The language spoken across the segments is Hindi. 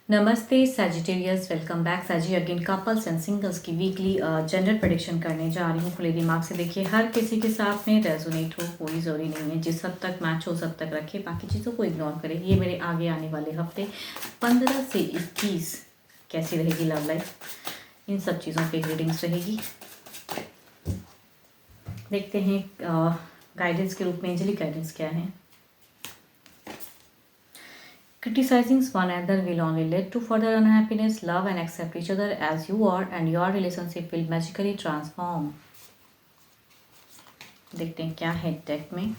नमस्ते Sagittarius, welcome back Sagi again. Couples and singles की वीकली जेंडर प्रेडिक्शन करने जा रही हूँ। खुले दिमाग से देखिए, हर किसी के साथ में रेजोनेट हो, कोई ज़रूरी नहीं है। जिस हद तक मैच हो उस हद तक रखिए, बाकी चीज़ों को इग्नोर करें। ये मेरे आगे आने वाले हफ्ते 15 से 21 कैसी रहेगी लव लाइफ, इन सब चीज़ों की रीडिंग्स रहेगी। देखते हैं गाइडेंस के रूप में एंजेलिक गाइडेंस क्या है। Criticizing one another will only lead to further unhappiness. Love and accept each other as you are, and your relationship will magically transform. देखते हैं क्या है डेक में।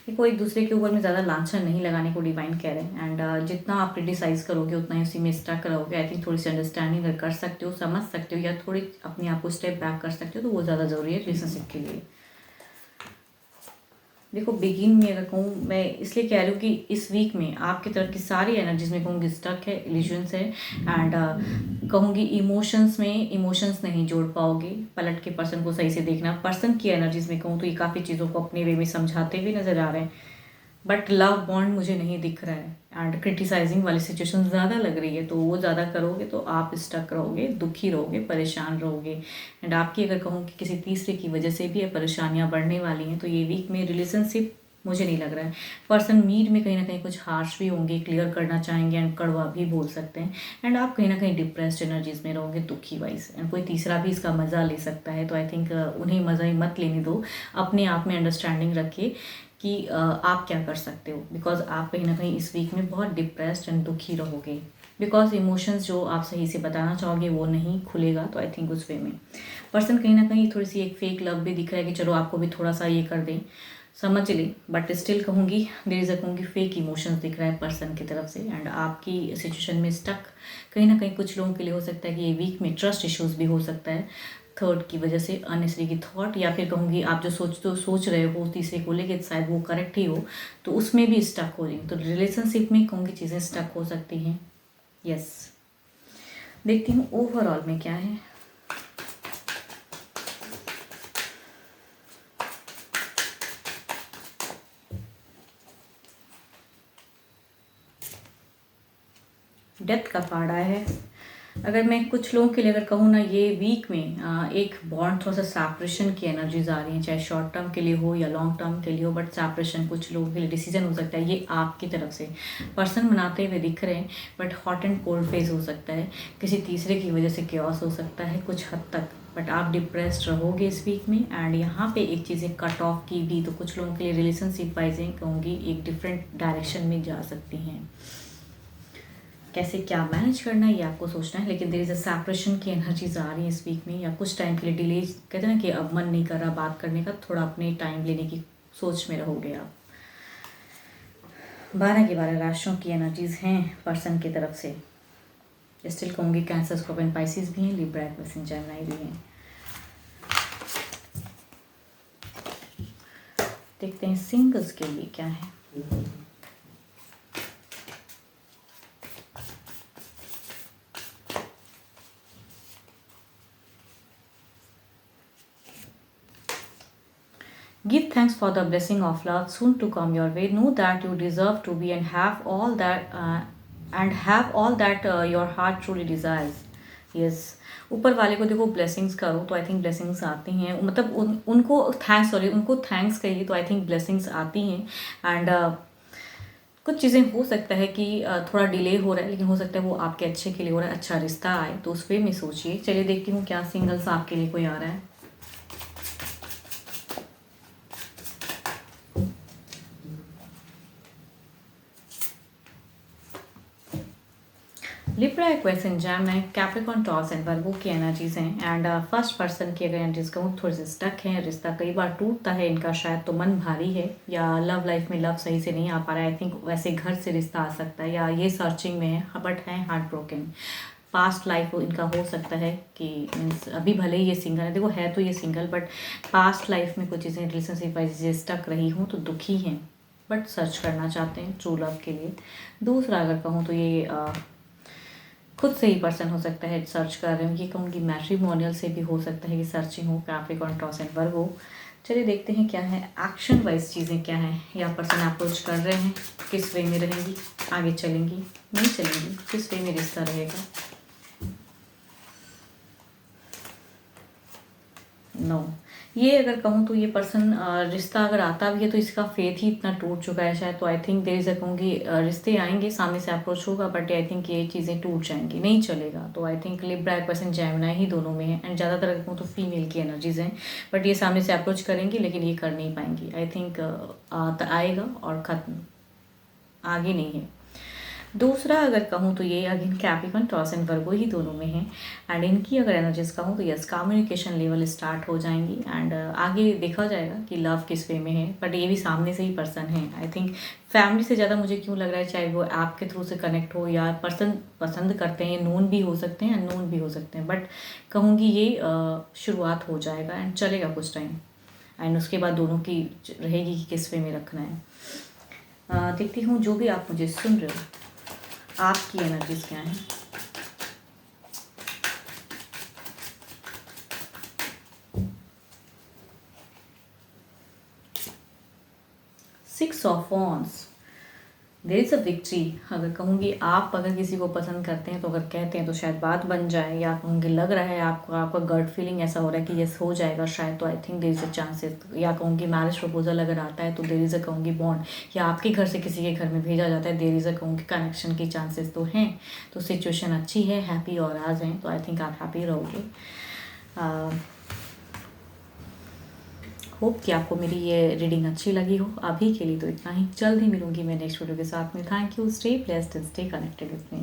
देखो, एक दूसरे के ऊपर में ज़्यादा लांछन नहीं लगाने को डिवाइन कह रहे हैं। एंड जितना आप क्रिटिसाइज करोगे उतना ही उसी में स्टक रहोगे। आई थिंक थोड़ी सी अंडरस्टैंडिंग अगर कर सकते हो, समझ सकते हो, या थोड़ी अपने आप को स्टेप बैक कर सकते हो तो वो ज़्यादा ज़रूरी है रिलेशनशिप के लिए। देखो, बिगिन में अगर कहूँ, मैं इसलिए कह रही हूँ कि इस वीक में आपकी तरफ की सारी एनर्जीज में कहूँगी स्टक है, इल्यूजन्स है। एंड कहूँगी इमोशंस में इमोशंस नहीं जोड़ पाओगे। पलट के पर्सन को सही से देखना। पर्सन की एनर्जीज में कहूँ तो ये काफ़ी चीज़ों को अपने वे में समझाते हुए नज़र आ रहे हैं, बट लव बॉन्ड मुझे नहीं दिख रहा है। एंड क्रिटिसाइजिंग वाली सिचुएशन ज़्यादा लग रही है, तो वो ज़्यादा करोगे तो आप स्टक रहोगे, दुखी रहोगे, परेशान रहोगे। एंड आपकी अगर कहूँ कि किसी तीसरे की वजह से भी परेशानियाँ बढ़ने वाली हैं, तो ये वीक में रिलेशनशिप मुझे नहीं लग रहा है। पर्सन मीड में कहीं ना कहीं कुछ हार्श भी होंगे, क्लियर करना चाहेंगे एंड कड़वा भी बोल सकते हैं। एंड आप कहीं ना कहीं डिप्रेस्ड एनर्जीज में रहोगे, दुखी वाइज। एंड कोई तीसरा भी इसका मज़ा ले सकता है, तो आई थिंक उन्हें मज़ा ही मत लेने दो। अपने आप में अंडरस्टैंडिंग रखिए कि आप क्या कर सकते हो, बिकॉज आप कहीं ना कहीं इस वीक में बहुत डिप्रेस्ड एंड दुखी रहोगे। बिकॉज इमोशंस जो आप सही से बताना चाहोगे वो नहीं खुलेगा, तो आई थिंक उस वे में पर्सन कहीं ना कहीं थोड़ी सी एक फेक लव भी दिख रहा है कि चलो आपको भी थोड़ा सा ये कर दें, समझ ले। बट स्टिल कहूँगी देयर इज कहूँगी फेक इमोशंस दिख रहा है पर्सन की तरफ से। एंड आपकी सिचुएशन में स्टक कहीं ना कहीं कुछ लोगों के लिए हो सकता है कि ये वीक में ट्रस्ट इश्यूज भी हो सकता है, थर्ड की वजह से, अननेसेसरी की थॉट, या फिर कहूँगी आप जो सोच रहे हो तीसरे को लेके शायद वो करेक्ट ही हो, तो उसमें भी स्टक हो रही। तो रिलेशनशिप में कहूँगी चीज़ें स्टक हो सकती हैं। यस, देखती हूँ ओवरऑल में क्या है। डेथ का कार्ड आया है। अगर मैं कुछ लोगों के लिए अगर कहूँ ना, ये वीक में एक बॉन्ड थोड़ा सा सेपरेशन की एनर्जीज आ रही हैं, चाहे शॉर्ट टर्म के लिए हो या लॉन्ग टर्म के लिए हो, बट सेपरेशन कुछ लोगों के लिए डिसीजन हो सकता है। ये आपकी तरफ से पर्सन मनाते हुए दिख रहे हैं, but hot and cold phase हो सकता है, किसी तीसरे की वजह से क्योस हो सकता है कुछ हद तक, बट आप डिप्रेस्ड रहोगे इस वीक में। एंड यहाँ पे एक चीज़ें कट ऑफ की भी, तो कुछ लोगों के लिए रिलेशनशिप वाइजें कहूँगी एक डिफरेंट डायरेक्शन में जा सकती हैं। कैसे क्या मैनेज करना है ये आपको सोचना है, लेकिन देयर इज़ अ सेपरेशन की एनर्जीज आ रही है इस वीक में, या कुछ टाइम के लिए डिले। कहते हैं ना कि अब मन नहीं कर रहा बात करने का, थोड़ा अपने टाइम लेने की सोच में रहोगे आप। 12 की 12 राशियों की एनर्जीज हैं पर्सन की तरफ से। स्टिल कहूँगी कैंसर, स्कॉर्पियो, पाइसिस भी हैं, लिब्रा, एक्वेरियस, जेमिनी भी हैं। देखते हैं सिंगल्स के लिए क्या है। Give thanks for the blessing of love soon to come your way. Know that you deserve to be and have all that your heart truly desires. Yes. ऊपर वाले को देखो ब्लेसिंग्स करो तो आई थिंक ब्लेसिंग्स आती हैं, मतलब उनको थैंक्स कहिए तो आई थिंक ब्लेसिंग्स आती हैं। एंड कुछ चीज़ें हो सकता है कि थोड़ा डिले हो रहा है, लेकिन हो सकता है वो आपके अच्छे के लिए हो रहा है, अच्छा रिश्ता आए, तो उस वे में सोचिए। चलिए देखती हूँ क्या सिंगल्स आपके लिए कोई आ रहा है। Libra, Aquarius, Gemini, Capricorn, Taurus and वर्गो की एनर्जीज हैं। एंड फर्स्ट पर्सन की अगर एनर्जीज कहूँ थोड़े से स्टक हैं, रिश्ता कई बार टूटता है इनका, शायद तो मन भारी है, या लव लाइफ में लव सही से नहीं आ पा रहा है। आई थिंक वैसे घर से रिश्ता आ सकता है, या ये सर्चिंग में है बट है हार्ट ब्रोकन। पास्ट लाइफ इनका हो सकता है कि मीन्स अभी भले ही ये सिंगल है, देखो है तो ये सिंगल, बट पास्ट लाइफ में कुछ चीज़ें रिलेशनशिप वाइज स्टक रही हूँ तो दुखी हैं, बट सर्च करना चाहते हैं ट्रू लव के लिए। दूसरा अगर कहूँ तो ये खुद से ही पर्सन हो सकता है सर्च कर रहे हो, ये कहूँगी मैट्रिमोनियल से भी हो सकता है कि सर्चिंग हो, कैप्रिकॉर्न, टॉरस एंड वर्गो। चलिए देखते हैं क्या है एक्शन वाइज चीज़ें क्या है, या पर्सन अप्रोच कर रहे हैं, किस वे में रहेंगी, आगे चलेंगी नहीं चलेंगी, किस वे में रिश्ता रहेगा। नो, ये अगर कहूँ तो ये पर्सन रिश्ता अगर आता भी है तो इसका फेथ ही इतना टूट चुका है शायद, तो I think there is a कहूँगी रिश्ते आएंगे, सामने से अप्रोच होगा, बट आई थिंक ये चीज़ें टूट जाएंगी, नहीं चलेगा। तो आई थिंक लिब्रा एक पर्सन जेमिनी ही दोनों में है, एंड ज़्यादातर अगर कहूँ तो फीमेल की एनर्जीज हैं, बट ये सामने से अप्रोच करेंगी लेकिन ये कर नहीं पाएंगी। आई थिंक आएगा और ख़त्म, आगे नहीं है। दूसरा अगर कहूँ तो ये again Capricorn, Taurus and Virgo ही दोनों में है, एंड इनकी अगर एनर्जीज कहूँ तो यस कम्युनिकेशन लेवल स्टार्ट हो जाएंगी, एंड आगे देखा जाएगा कि लव किस वे में है, बट ये भी सामने से ही पर्सन है। आई थिंक फैमिली से ज़्यादा मुझे क्यों लग रहा है, चाहे वो ऐप के थ्रू से कनेक्ट हो या पर्सन पसंद करते हैं, ये नोन भी हो सकते हैं अननोन भी हो सकते हैं, बट कहूँगी ये शुरुआत हो जाएगा एंड चलेगा कुछ टाइम, एंड उसके बाद दोनों की रहेगी कि किस वे में रखना है। देखती हूँ जो भी आप मुझे सुन रहे हो आपकी एनर्जीज क्या हैं। Six of wands, there is a victory. अगर कहूँगी आप अगर किसी को पसंद करते हैं तो अगर कहते हैं तो शायद बात बन जाए, या कहूँगी लग रहा है आपको, आपका गट फीलिंग ऐसा हो रहा है कि यस हो जाएगा शायद, तो I think there is a chances, या कहूँगी मैरिज प्रपोजल अगर आता है तो देयर इज़ अ कहूँगी बॉन्ड, या आपके घर से किसी के घर में भेजा जाता है, देयर इज़ अ कहूँगी कनेक्शन की चांसेस तो हैं। तो सिचुएशन अच्छी है, हैप्पी और आज हैं, तो आई थिंक आप हैप्पी रहोगे। होप कि आपको मेरी ये रीडिंग अच्छी लगी हो। अभी के लिए तो इतना ही, जल्द ही मिलूंगी मैं नेक्स्ट वीडियो के साथ में। Thank you, stay blessed and stay connected with me.